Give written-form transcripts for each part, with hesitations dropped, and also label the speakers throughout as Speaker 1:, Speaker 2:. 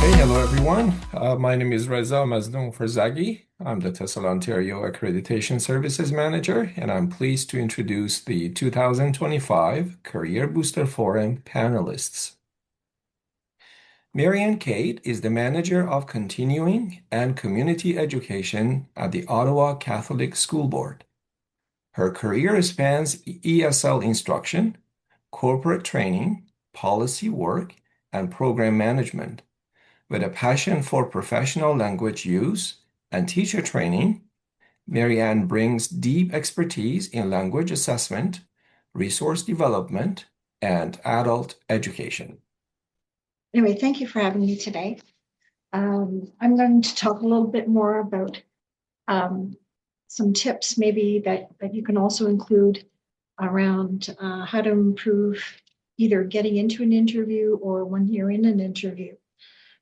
Speaker 1: Hello everyone. My name is Reza Maznoum Farzagi. I'm the TESOL Ontario Accreditation Services Manager, and I'm pleased to introduce the 2025 Career Booster Forum panelists. Marianne Kate is the Manager of Continuing and Community Education at the Ottawa Catholic School Board. Her career spans ESL instruction, corporate training, policy work, and program management. With a passion for professional language use and teacher training, Marianne brings deep expertise in language assessment, resource development, and adult education.
Speaker 2: Anyway, thank you for having me today. I'm going to talk a little bit more about some tips maybe that you can also include around how to improve either getting into an interview or when you're in an interview.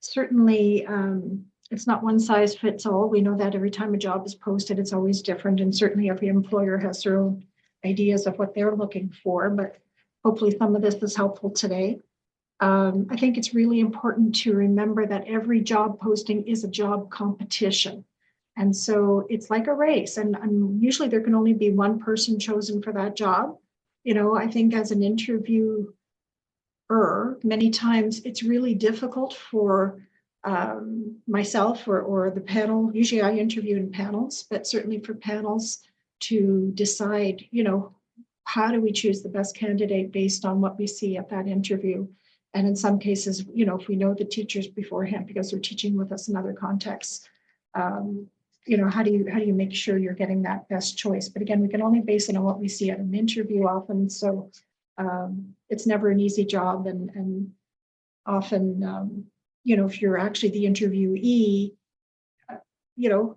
Speaker 2: Certainly, it's not one size fits all. We know that every time a job is posted, it's always different. And certainly every employer has their own ideas of what they're looking for, but hopefully some of this is helpful today. I think it's really important to remember that every job posting is a job competition. And so it's like a race, and usually there can only be one person chosen for that job. You know, I think as an interviewer, many times it's really difficult for myself or the panel. Usually I interview in panels, but certainly for panels to decide, you know, how do we choose the best candidate based on what we see at that interview? And in some cases, you know, if we know the teachers beforehand because they're teaching with us in other contexts, you know, how do you make sure you're getting that best choice? But again, we can only base it on what we see at an interview often. So it's never an easy job, and often, you know, if you're actually the interviewee, you know,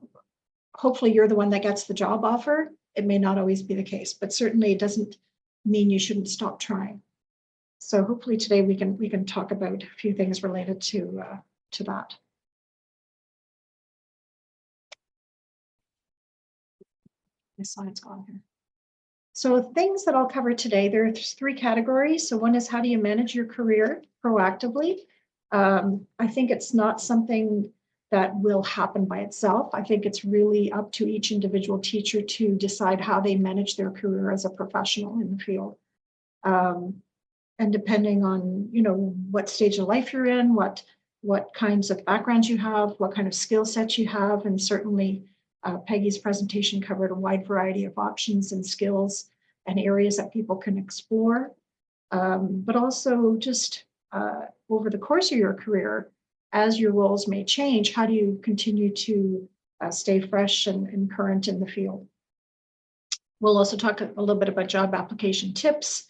Speaker 2: hopefully you're the one that gets the job offer. It may not always be the case, but certainly it doesn't mean you shouldn't stop trying. So hopefully today we can talk about a few things related to that. My slide's gone here. So things that I'll cover today, there's three categories. So one is how do you manage your career proactively? I think it's not something that will happen by itself. I think it's really up to each individual teacher to decide how they manage their career as a professional in the field. And depending on, you know, what stage of life you're in, what kinds of backgrounds you have, what kind of skill sets you have, and certainly Peggy's presentation covered a wide variety of options and skills and areas that people can explore. But also just over the course of your career, as your roles may change, how do you continue to stay fresh and current in the field? We'll also talk a little bit about job application tips,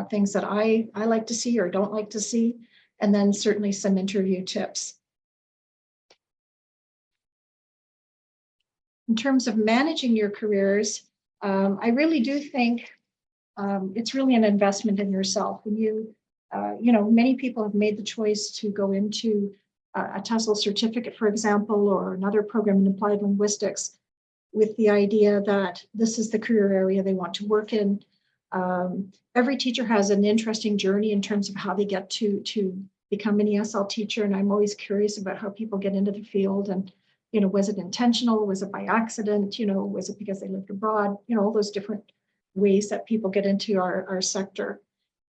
Speaker 2: things that I like to see or don't like to see, and then certainly some interview tips. In terms of managing your careers, I really do think it's really an investment in yourself. When you know, many people have made the choice to go into a TESOL certificate, for example, or another program in applied linguistics with the idea that this is the career area they want to work in. Every teacher has an interesting journey in terms of how they get to become an ESL teacher. And I'm always curious about how people get into the field and, you know, was it intentional? Was it by accident? You know, was it because they lived abroad? You know, all those different ways that people get into our sector.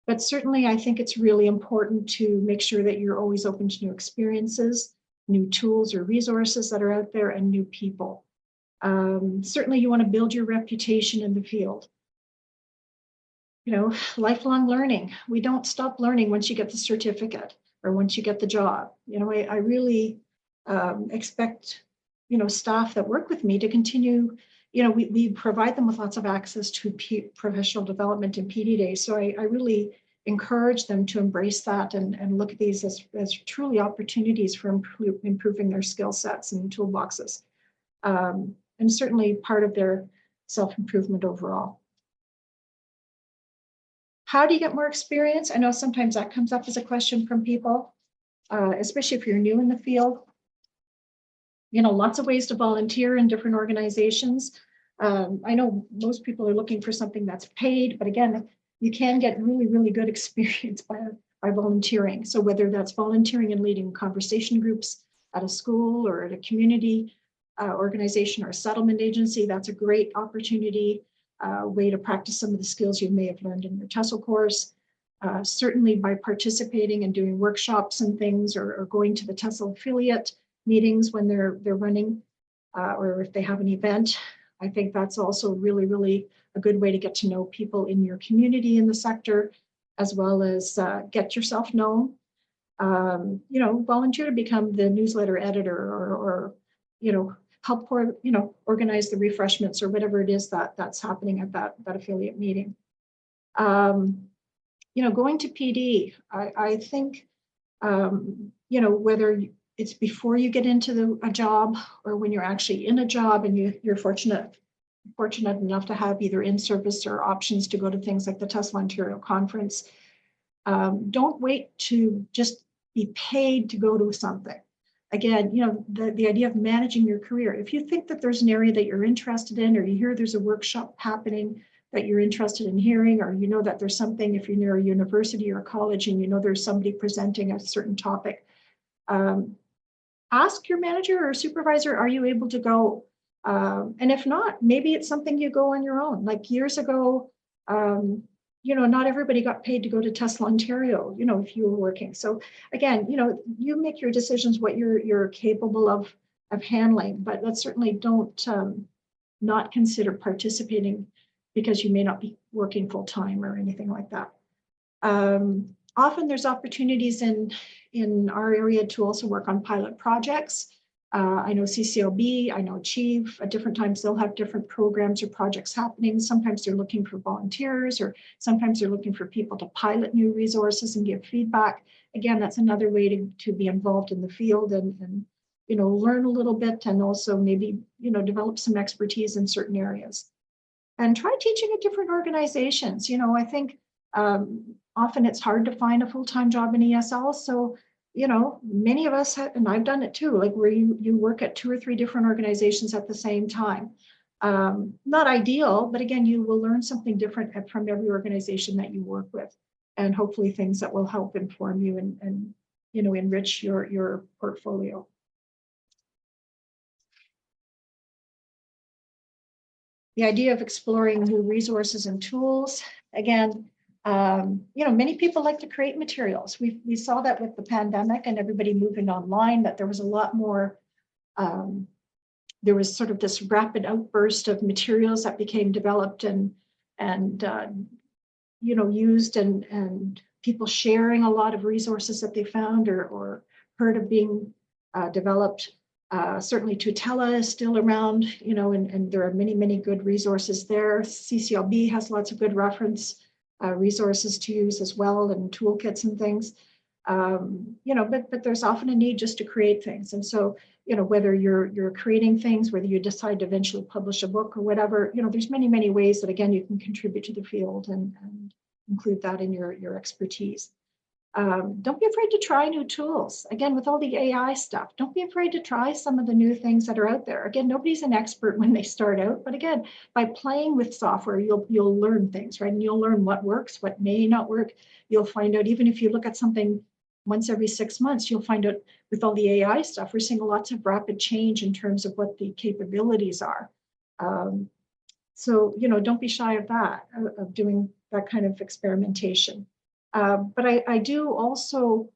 Speaker 2: But certainly I think it's really important to make sure that you're always open to new experiences, new tools or resources that are out there, and new people. Certainly you want to build your reputation in the field. You know, lifelong learning. We don't stop learning once you get the certificate or once you get the job. You know, I really expect, you know, staff that work with me to continue. You know, we provide them with lots of access to professional development and PD days. So I really encourage them to embrace that and look at these as truly opportunities for improving their skill sets and toolboxes. And certainly part of their self-improvement overall. How do you get more experience? I know sometimes that comes up as a question from people, especially if you're new in the field. You know, lots of ways to volunteer in different organizations. I know most people are looking for something that's paid, but again, you can get really, really good experience by volunteering. So whether that's volunteering and leading conversation groups at a school or at a community organization or a settlement agency, that's a great opportunity, way to practice some of the skills you may have learned in your TESOL course. Certainly by participating and doing workshops and things, or going to the TESOL affiliate meetings when they're running, or if they have an event. I think that's also really, really a good way to get to know people in your community in the sector, as well as get yourself known. Volunteer to become the newsletter editor, or help organize the refreshments or whatever it is that's happening at that affiliate meeting. Going to PD, I think, whether it's before you get into a job or when you're actually in a job and you're fortunate enough to have either in-service or options to go to things like the TESOL Ontario Conference, don't wait to just be paid to go to something. Again, the idea of managing your career. If you think that there's an area that you're interested in, or you hear there's a workshop happening that you're interested in hearing, or that there's something, if you're near a university or a college and there's somebody presenting a certain topic, ask your manager or supervisor, are you able to go? And if not, maybe it's something you go on your own. Like years ago, not everybody got paid to go to TESOL Ontario, if you were working. So again, you make your decisions what you're capable of handling, but let's certainly don't not consider participating because you may not be working full time or anything like that. Often there's opportunities in our area to also work on pilot projects. I know CCLB, I know Achieve, at different times they'll have different programs or projects happening. Sometimes they're looking for volunteers, or sometimes they're looking for people to pilot new resources and give feedback. Again, that's another way to be involved in the field and learn a little bit, and also maybe, develop some expertise in certain areas. And try teaching at different organizations. I think often it's hard to find a full-time job in ESL. So, many of us have, and I've done it too, like where you work at 2 or 3 different organizations at the same time. Not ideal, but again, you will learn something different from every organization that you work with, and hopefully things that will help inform you and enrich your portfolio. The idea of exploring new resources and tools. Again, many people like to create materials. We saw that with the pandemic and everybody moving online, that there was a lot more, there was sort of this rapid outburst of materials that became developed and used, and people sharing a lot of resources that they found or heard of being developed. Certainly Tutela is still around, and there are many, many good resources there. CCLB has lots of good reference resources to use as well, and toolkits and things. But there's often a need just to create things. And so, whether you're creating things, whether you decide to eventually publish a book or whatever, there's many, many ways that, again, you can contribute to the field and include that in your expertise. Don't be afraid to try new tools. Again, with all the AI stuff, don't be afraid to try some of the new things that are out there. Again, nobody's an expert when they start out, but again, by playing with software, you'll learn things, right? And you'll learn what works, what may not work. You'll find out, even if you look at something once every 6 months, you'll find out with all the AI stuff, we're seeing lots of rapid change in terms of what the capabilities are. So, don't be shy of that, of doing that kind of experimentation. But I do also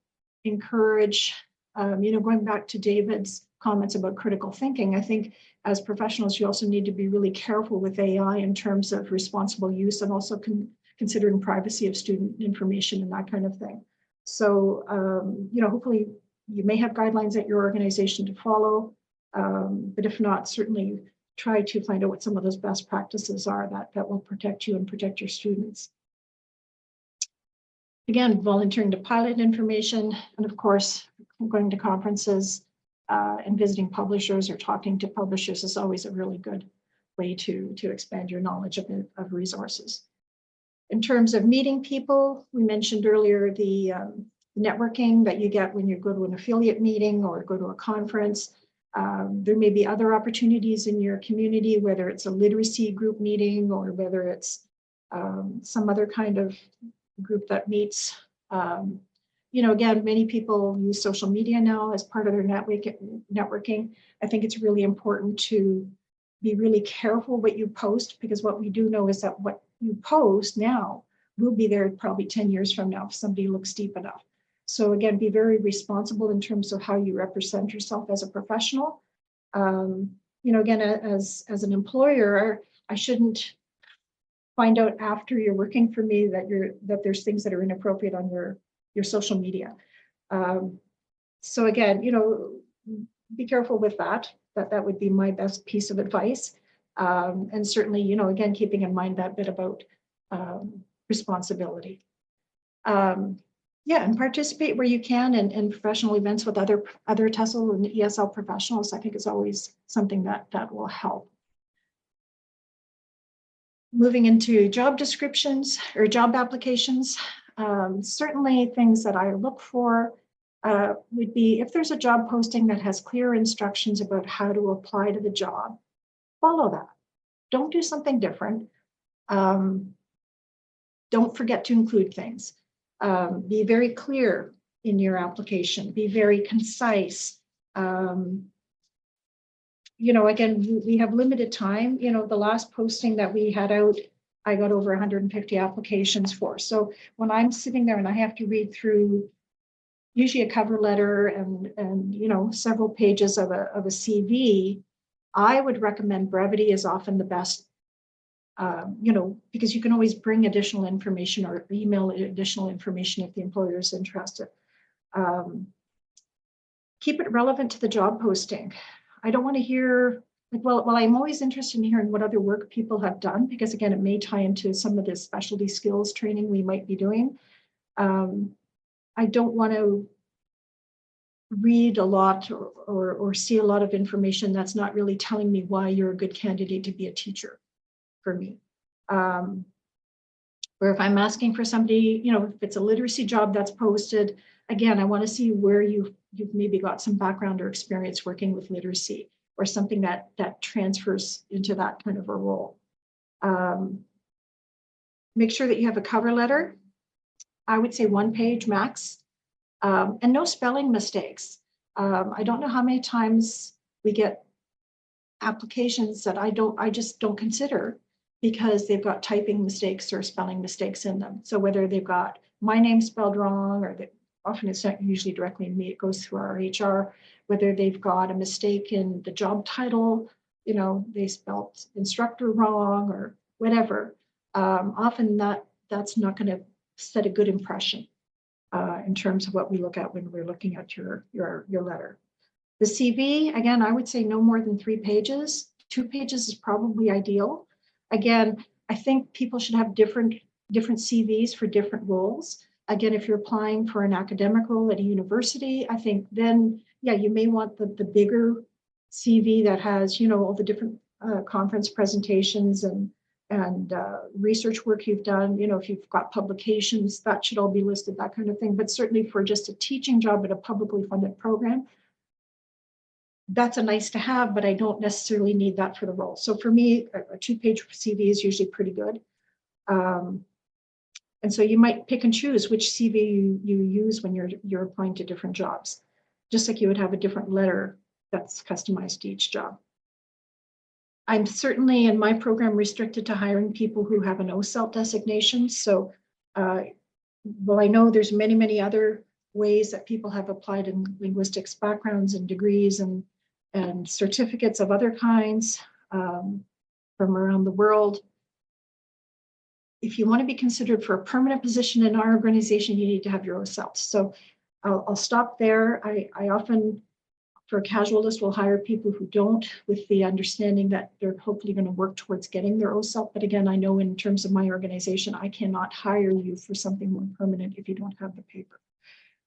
Speaker 2: encourage, going back to David's comments about critical thinking, I think as professionals, you also need to be really careful with AI in terms of responsible use, and also considering privacy of student information and that kind of thing. So, hopefully you may have guidelines at your organization to follow, but if not, certainly try to find out what some of those best practices are that will protect you and protect your students. Again, volunteering to pilot information, and of course, going to conferences and visiting publishers or talking to publishers is always a really good way to expand your knowledge of resources. In terms of meeting people, we mentioned earlier the networking that you get when you go to an affiliate meeting or go to a conference. There may be other opportunities in your community, whether it's a literacy group meeting or whether it's some other kind of group that meets again, many people use social media now as part of their networking. I think it's really important to be really careful what you post, because what we do know is that what you post now will be there probably 10 years from now if somebody looks deep enough. So again, be very responsible in terms of how you represent yourself as a professional. Again, as an employer, I shouldn't find out after you're working for me that there's things that are inappropriate on your social media. So again, be careful with that. That would be my best piece of advice. And certainly, again, keeping in mind that bit about responsibility. Yeah, and participate where you can in professional events with other TESOL and ESL professionals. I think is always something that will help. Moving into job descriptions or job applications, certainly things that I look for would be if there's a job posting that has clear instructions about how to apply to the job, follow that. Don't do something different. Don't forget to include things. Be very clear in your application. Be very concise. Again, we have limited time. The last posting that we had out, I got over 150 applications for. So when I'm sitting there and I have to read through usually a cover letter and several pages of a CV, I would recommend brevity is often the best. Because you can always bring additional information or email additional information if the employer is interested. Keep it relevant to the job posting. I don't want to hear well, I'm always interested in hearing what other work people have done, because again, it may tie into some of the specialty skills training we might be doing. I don't want to read a lot or see a lot of information that's not really telling me why you're a good candidate to be a teacher for me. Or if I'm asking for somebody, if it's a literacy job that's posted, again, I want to see where you've maybe got some background or experience working with literacy, or something that transfers into that kind of a role. Make sure that you have a cover letter. I would say 1 page max, and no spelling mistakes. I don't know how many times we get applications that I just don't consider because they've got typing mistakes or spelling mistakes in them. So whether they've got my name spelled wrong, or often it's not usually directly in me, it goes through our HR, whether they've got a mistake in the job title, they spelled instructor wrong or whatever. Often that's not going to set a good impression in terms of what we look at when we're looking at your letter. The CV, again, I would say no more than 3 pages. 2 pages is probably ideal. Again, I think people should have different CVs for different roles. Again, if you're applying for an academic role at a university, I think then, yeah, you may want the bigger CV that has, all the different conference presentations and research work you've done. If you've got publications, that should all be listed, that kind of thing. But certainly for just a teaching job at a publicly funded program, that's a nice to have, but I don't necessarily need that for the role. So for me, a 2-page CV is usually pretty good. And so you might pick and choose which CV you use when you're applying to different jobs, just like you would have a different letter that's customized to each job. I'm certainly in my program restricted to hiring people who have an OCELT designation. So, well, I know there's many other ways that people have applied in linguistics backgrounds and degrees and certificates of other kinds from around the world. If you want to be considered for a permanent position in our organization, you need to have your OCELT. So I'll stop there. I often, for a casualist, will hire people who don't, with the understanding that they're hopefully going to work towards getting their OCELT. But again, I know in terms of my organization, I cannot hire you for something more permanent if you don't have the paper.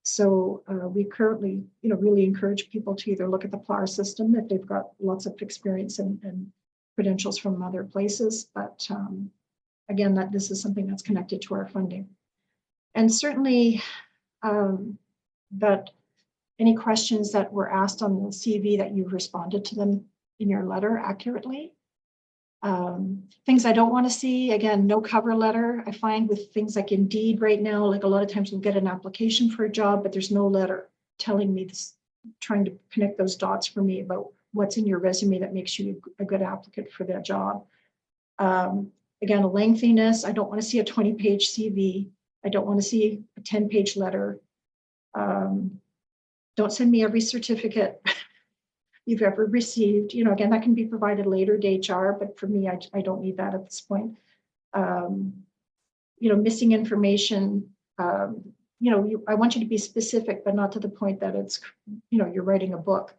Speaker 2: So we currently, really encourage people to either look at the PLAR system if they've got lots of experience and credentials from other places. But again, this is something that's connected to our funding. And certainly that any questions that were asked on the CV that you've responded to them in your letter accurately. Things I don't want to see, again, no cover letter. I find with things like Indeed right now, like a lot of times we'll get an application for a job, but there's no letter telling me this, trying to connect those dots for me about what's in your resume that makes you a good applicant for that job. Again, a lengthiness. I don't want to see a 20-page CV. I don't want to see a 10-page letter. Don't send me every certificate you've ever received. You know, again, that can be provided later to HR, but for me, I don't need that at this point. You know, missing information. You know, I want you to be specific, but not to the point that it's, you know, you're writing a book.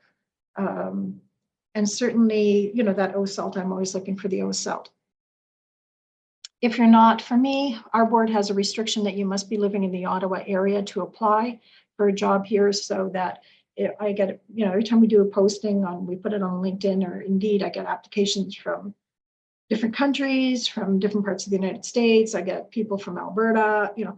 Speaker 2: And certainly, you know, that OSALT, I'm always looking for the OSALT. If you're not, for me, our board has a restriction that you must be living in the Ottawa area to apply for a job here, so that I get, you know, every time we do a posting on, we put it on LinkedIn or Indeed, I get applications from different countries, from different parts of the United States. I get people from Alberta, you know,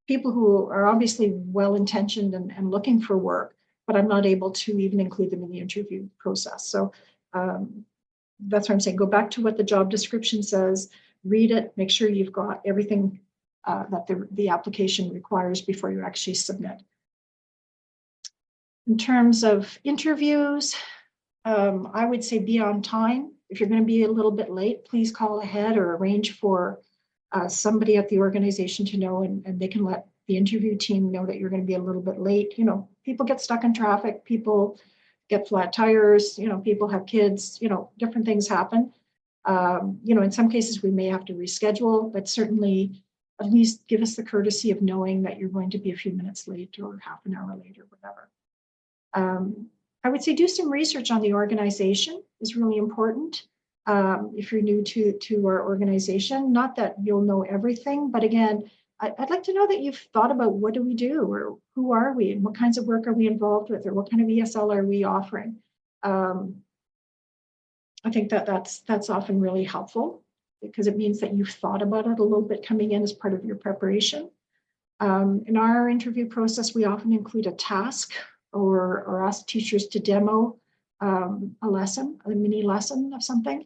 Speaker 2: people who are obviously well-intentioned and looking for work, but I'm not able to even include them in the interview process. So that's what I'm saying. Go back to what the job description says, read it, make sure you've got everything that the application requires before you actually submit. In terms of interviews, I would say be on time. If you're going to be a little bit late, please call ahead or arrange for somebody at the organization to know, and they can let the interview team know that you're going to be a little bit late. You know, people get stuck in traffic, people get flat tires, you know, people have kids, you know, different things happen. You know, in some cases we may have to reschedule, but certainly at least give us the courtesy of knowing that you're going to be a few minutes late or half an hour late or whatever. I would say do some research on the organization is really important. If you're new to our organization, not that you'll know everything, but again, I'd like to know that you've thought about what do we do, or who are we, and what kinds of work are we involved with, or what kind of ESL are we offering. I think that's often really helpful, because it means that you've thought about it a little bit coming in as part of your preparation. In our interview process, we often include a task or ask teachers to demo a lesson, a mini lesson of something.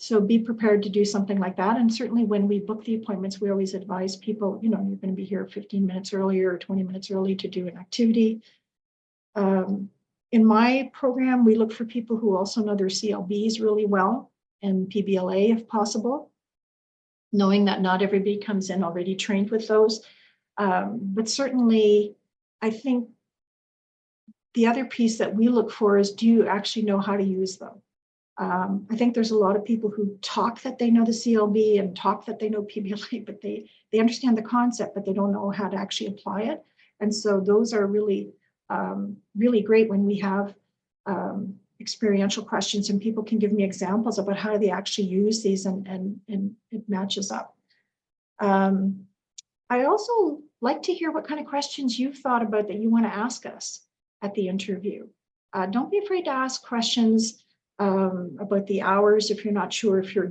Speaker 2: So be prepared to do something like that. And certainly when we book the appointments, we always advise people, you know, you're going to be here 15 minutes earlier or 20 minutes early to do an activity. In my program, we look for people who also know their CLBs really well, and PBLA if possible, knowing that not everybody comes in already trained with those. But certainly, I think the other piece that we look for is, do you actually know how to use them? I think there's a lot of people who talk that they know the CLB and talk that they know PBLA, but they understand the concept, but they don't know how to actually apply it. And so those are really, really great when we have experiential questions and people can give me examples about how they actually use these, and it matches up. I also like to hear what kind of questions you've thought about that you want to ask us at the interview. Don't be afraid to ask questions about the hours if you're not sure, if you're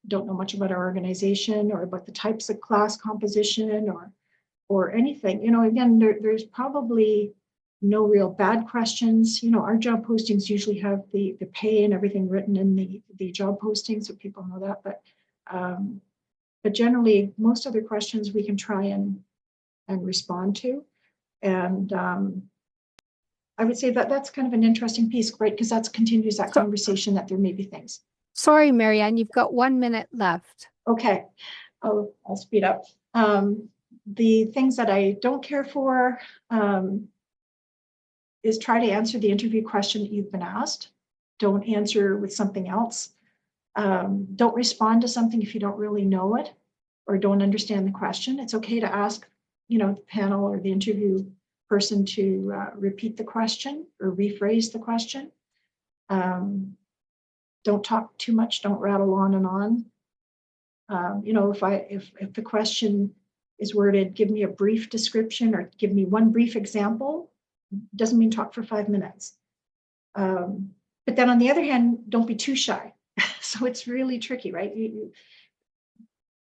Speaker 2: don't know much about our organization, or about the types of class composition, or anything. You know, again, there's probably no real bad questions. You know, our job postings usually have the pay and everything written in the job posting, so people know that. But generally, most other questions we can try and respond to. And I would say that that's kind of an interesting piece, right? Because that continues that conversation that there may be things.
Speaker 3: Sorry, Marianne, you've got 1 minute left.
Speaker 2: Okay, I'll speed up. The things that I don't care for is try to answer the interview question that you've been asked. Don't answer with something else. Don't respond to something if you don't really know it or don't understand the question. It's okay to ask, you know, the panel or the interview person to repeat the question or rephrase the question. Don't talk too much. Don't rattle on and on. You know, if the question is worded, give me a brief description or give me one brief example, doesn't mean talk for 5 minutes. But then on the other hand, don't be too shy. So it's really tricky, right?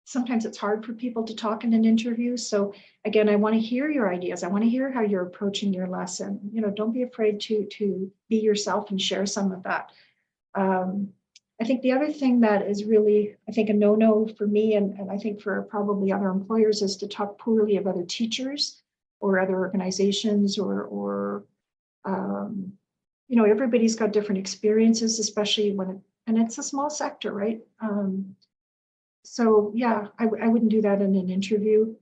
Speaker 2: Sometimes it's hard for people to talk in an interview. So again, I want to hear your ideas. I want to hear how you're approaching your lesson. You know, don't be afraid to be yourself and share some of that. I think the other thing that is really, I think, a no-no for me, and I think for probably other employers, is to talk poorly of other teachers or other organizations or everybody's got different experiences, especially and it's a small sector, right? So yeah, I wouldn't do that in an interview.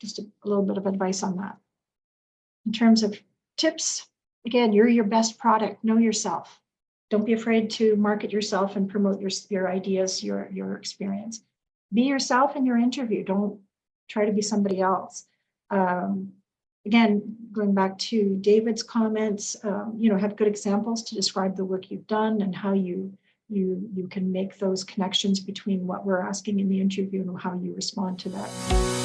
Speaker 2: Just a little bit of advice on that. In terms of tips, again, you're your best product. Know yourself. Don't be afraid to market yourself and promote your ideas, your experience. Be yourself in your interview. Don't try to be somebody else. Again, going back to David's comments, have good examples to describe the work you've done and how you can make those connections between what we're asking in the interview and how you respond to that.